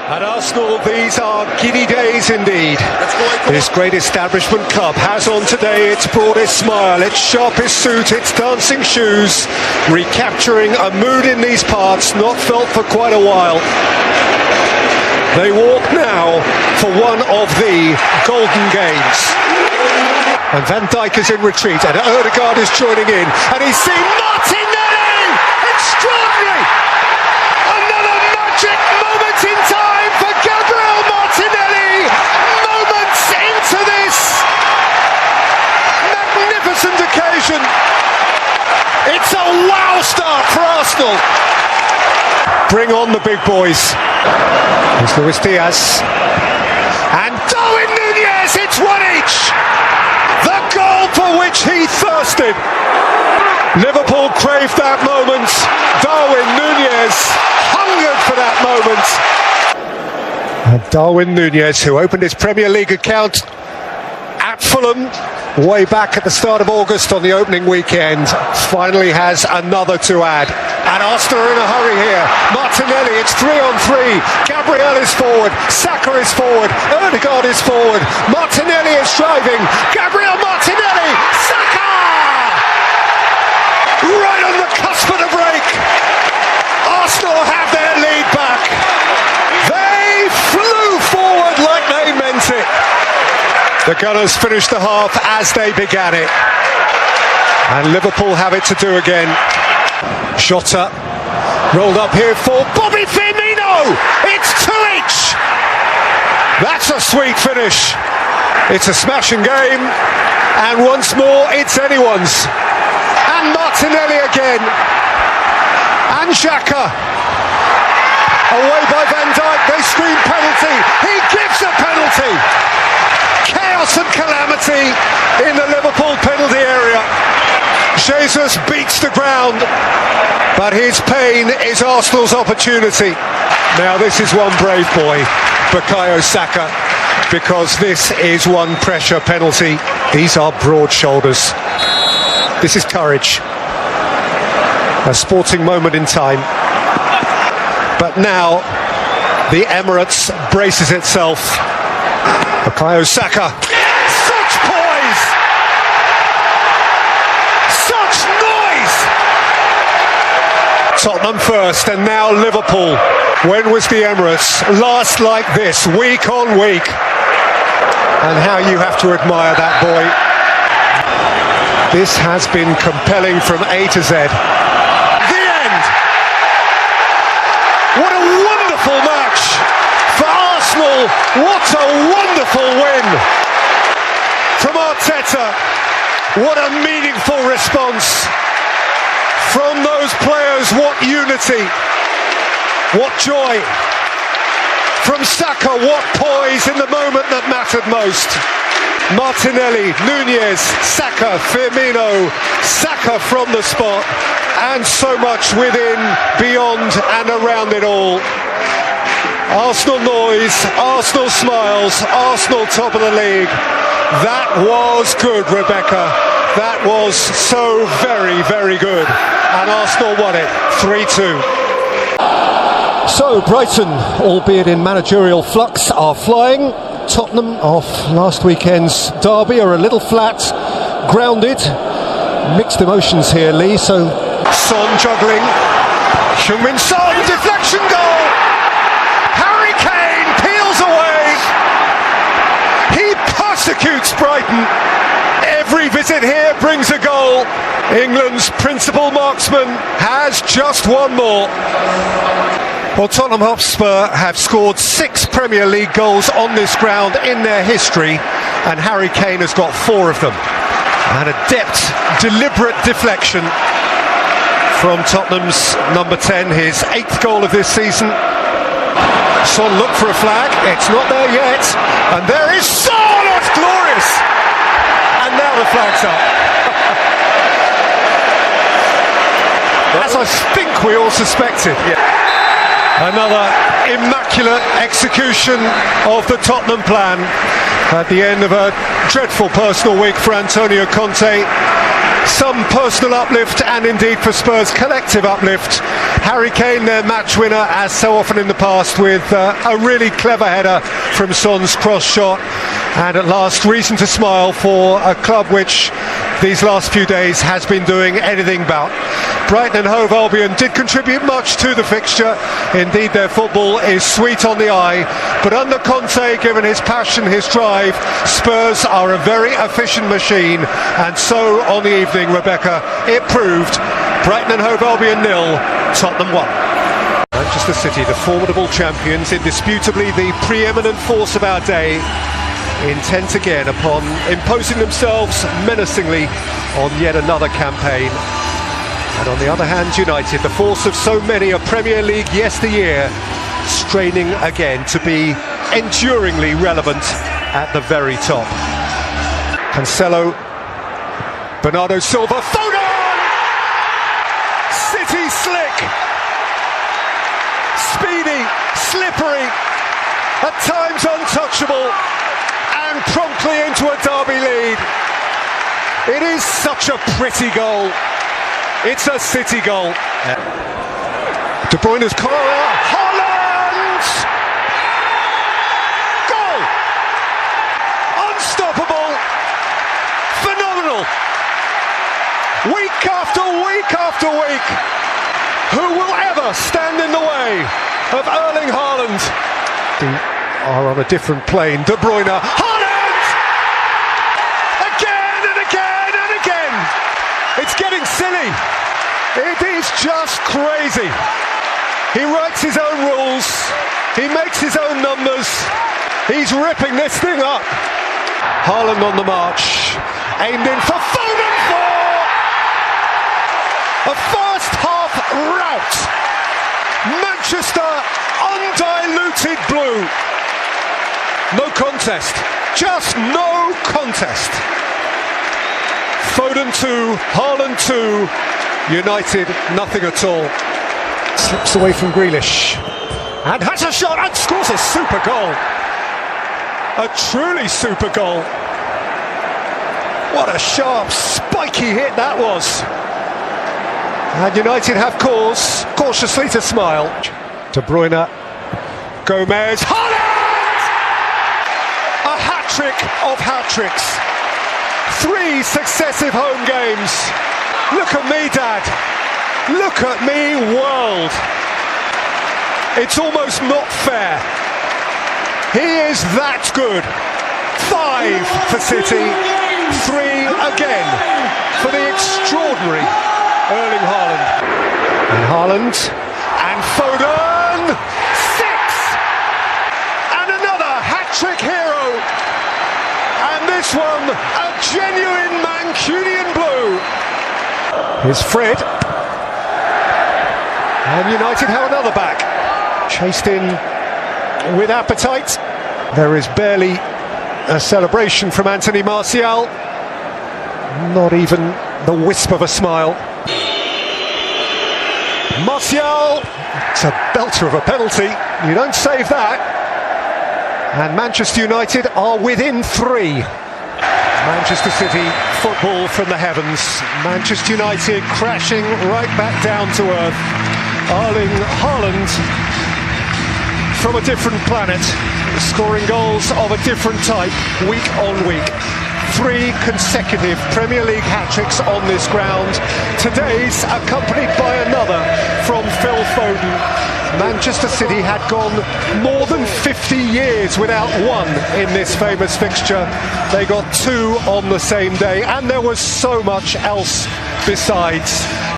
At Arsenal, these are giddy days indeed. This great establishment club has on today its broadest smile, its sharpest suit, its dancing shoes, recapturing a mood in these parts not felt for quite a while. They walk now for one of the golden games. And Van Dijk is in retreat, and Odegaard is joining in, and he's seen Martinelli! Extraordinary! Another magic moment in time for Gabriel Martinelli! Moments into this magnificent occasion! It's a wow start for Arsenal! Bring on the big boys. Here's Luis Diaz. And Darwin Núñez, it's one each! The goal for which he thirsted. Liverpool craved that moment. Darwin Núñez hungered for that moment. And Darwin Núñez, who opened his Premier League account at Fulham way back at the start of August on the opening weekend, finally has another to add. And Arsenal are in a hurry here. Martinelli, it's 3-on-3. Gabriel is forward. Saka is forward. Odegaard is forward. Martinelli is driving. Gabriel Martinelli. Saka! Right on the cusp of the break. Arsenal have their lead back. They flew forward like they meant it. The Gunners finished the half as they began it. And Liverpool have it to do again. Jota rolled up here for Bobby Firmino. It's 2 each. That's a sweet finish. It's a smashing game, and once more it's anyone's. And Martinelli again. And Xhaka. Away by Van Dijk. They scream penalty. He gives a penalty. Chaos and calamity in the Liverpool penalty area. Jesus beats the ground, but his pain is Arsenal's opportunity. Now this is one brave boy, Bukayo Saka, because this is one pressure penalty. These are broad shoulders. This is courage. A sporting moment in time. But now the Emirates braces itself. Bukayo Saka. Such poise! Such noise! Tottenham first, and now Liverpool. When was the Emirates last like this, week on week? And how you have to admire that boy. This has been compelling from A to Z. The end! What a wonderful match for Arsenal! What a wonderful win from Arteta! What a meaningful response from those players. What unity! What joy! From Saka, what poise in the moment that mattered most. Martinelli, Núñez, Saka, Firmino, Saka from the spot, and so much within, beyond and around it all. Arsenal noise, Arsenal smiles, Arsenal top of the league. That was good, Rebecca. That was so very, very good. And Arsenal won it 3-2. So Brighton, albeit in managerial flux, are flying. Tottenham, off last weekend's derby, are a little flat, grounded. Mixed emotions here, Lee. So Son juggling. Heung-min Son, deflection goal. Harry Kane peels away. He persecutes Brighton. Every visit here brings a goal. England's principal marksman has just one more. Well, Tottenham Hotspur have scored 6 Premier League goals on this ground in their history, and Harry Kane has got 4 of them. And a deft, deliberate deflection from Tottenham's number 10, his 8th goal of this season. Son looked for a flag, it's not there yet, and there is Son, it's glorious! And now the flag's up. As I think we all suspected. Yeah. Another immaculate execution of the Tottenham plan at the end of a dreadful personal week for Antonio Conte. some personal uplift and indeed for Spurs collective uplift. Harry Kane, their match winner, as so often in the past, with a really clever header from Son's cross shot, and at last reason to smile for a club which these last few days has been doing anything but. Brighton and Hove Albion did contribute much to the fixture. Indeed, their football is sweet on the eye, but under Conte, given his passion, his drive, Spurs are a very efficient machine, and so on the evening, Rebecca, it proved. Brighton and Hove Albion 0, Tottenham 1. Manchester City, the formidable champions, indisputably the preeminent force of our day, intent again upon imposing themselves menacingly on yet another campaign. And on the other hand, United, the force of so many a Premier League yesteryear, straining again to be enduringly relevant at the very top. Cancelo, Bernardo Silva, Foden! City slick, speedy, slippery, at times untouchable, and promptly into a derby lead. It is such a pretty goal. It's a City goal. De Bruyne's corner, Haaland! Goal! Unstoppable! Phenomenal! Week after week after week, who will ever stand in the way of Erling Haaland? They are on a different plane. De Bruyne, Haaland! Again and again and again! It's getting silly. It is just crazy. He writes his own rules. He makes his own numbers. He's ripping this thing up. Haaland on the march, aimed in for Foden for a first half rout. Manchester undiluted blue. No contest, just no contest. Foden 2, Haaland 2, United nothing at all. Slips away from Grealish and has a shot and scores a super goal. A truly super goal. What a sharp, spiky hit that was. And United have cause, cautiously to smile. De Bruyne, Gomez, Haaland! A hat-trick of hat-tricks. 3 successive home games. Look at me, Dad. Look at me, world. It's almost not fair. He is that good. 5 for City, 3 again for the extraordinary Erling Haaland. And Haaland, and Foden, 6! And another hat-trick hero. And this one, a genuine Mancunian blue. Here's Fred. And United have another back. Chased in with appetite. There is barely a celebration from Anthony Martial. Not even the wisp of a smile. Martial, it's a belter of a penalty. You don't save that. And Manchester United are within 3. Manchester City, football from the heavens. Manchester United crashing right back down to earth. Erling Haaland from a different planet, scoring goals of a different type week on week. 3 consecutive Premier League hat-tricks on this ground. Today's accompanied by another from Phil Foden. Manchester City had gone more than 50 years without one in this famous fixture. They got 2 on the same day, and there was so much else besides.